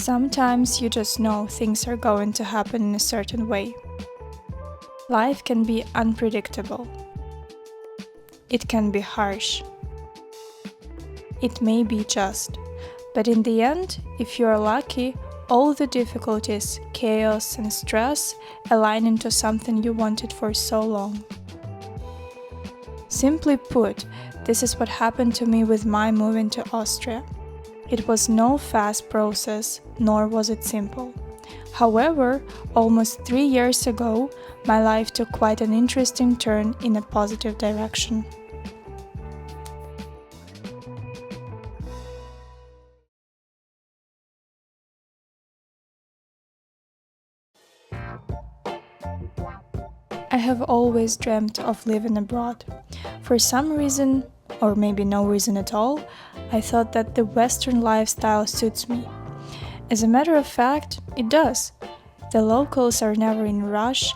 Sometimes you just know things are going to happen in a certain way. Life can be unpredictable. It can be harsh. It may be just, but in the end, if you are lucky, all the difficulties, chaos, and stress align into something you wanted for so long. Simply put, this is what happened to me with my moving to Austria. It was no fast process, nor was it simple. However, almost 3 years ago, my life took quite an interesting turn in a positive direction. I have always dreamt of living abroad. For some reason, or maybe no reason at all, I thought that the Western lifestyle suits me. As a matter of fact, it does. The locals are never in a rush.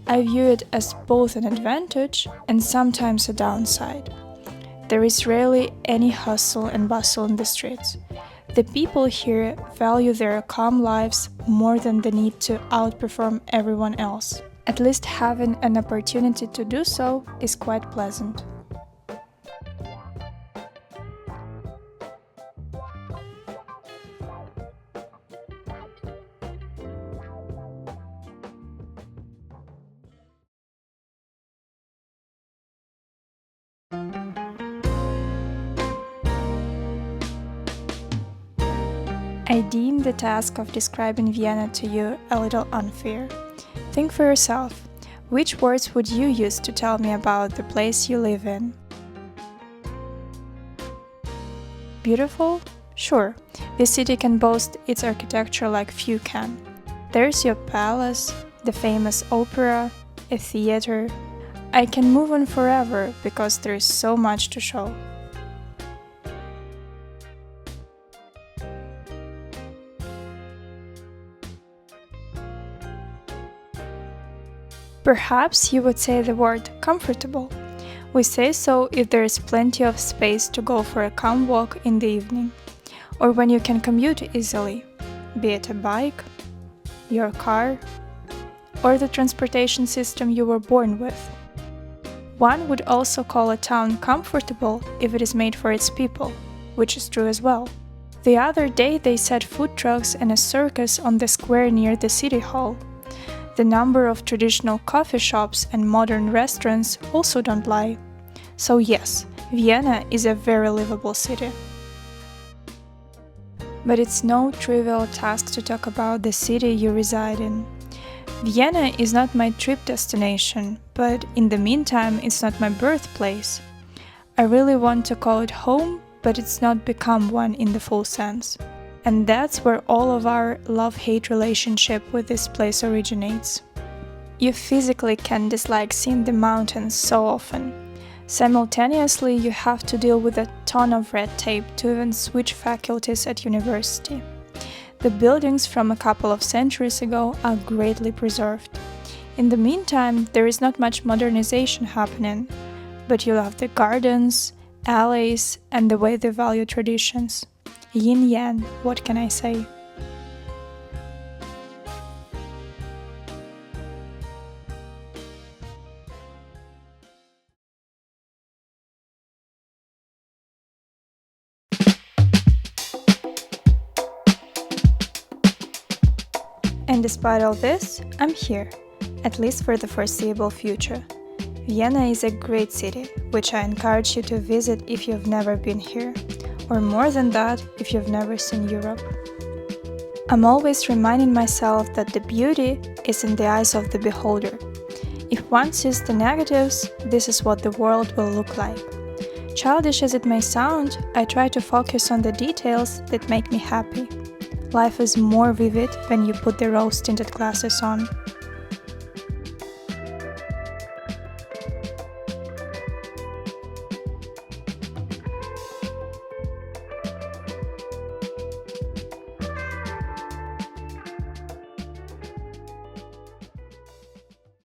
I view it as both an advantage and sometimes a downside. There is rarely any hustle and bustle in the streets. The people here value their calm lives more than the need to outperform everyone else. At least having an opportunity to do so is quite pleasant. I deem the task of describing Vienna to you a little unfair. Think for yourself, which words would you use to tell me about the place you live in? Beautiful? Sure, this city can boast its architecture like few can. There's your palace, the famous opera, a theater. I can move on forever because there is so much to show. Perhaps you would say the word comfortable. We say so if there is plenty of space to go for a calm walk in the evening, or when you can commute easily, be it a bike, your car, or the transportation system you were born with. One would also call a town comfortable if it is made for its people, which is true as well. The other day they set food trucks and a circus on the square near the city hall. The number of traditional coffee shops and modern restaurants also don't lie. So yes, Vienna is a very livable city. But it's no trivial task to talk about the city you reside in. Vienna is not my trip destination, but in the meantime it's not my birthplace. I really want to call it home, but it's not become one in the full sense. And that's where all of our love-hate relationship with this place originates. You physically can dislike seeing the mountains so often. Simultaneously, you have to deal with a ton of red tape to even switch faculties at university. The buildings from a couple of centuries ago are greatly preserved. In the meantime, there is not much modernization happening, but you love the gardens, alleys, and the way they value traditions. Yin-yang, what can I say? And despite all this, I'm here, at least for the foreseeable future. Vienna is a great city, which I encourage you to visit if you've never been here. Or more than that, if you've never seen Europe. I'm always reminding myself that the beauty is in the eyes of the beholder. If one sees the negatives, this is what the world will look like. Childish as it may sound, I try to focus on the details that make me happy. Life is more vivid when you put the rose-tinted glasses on.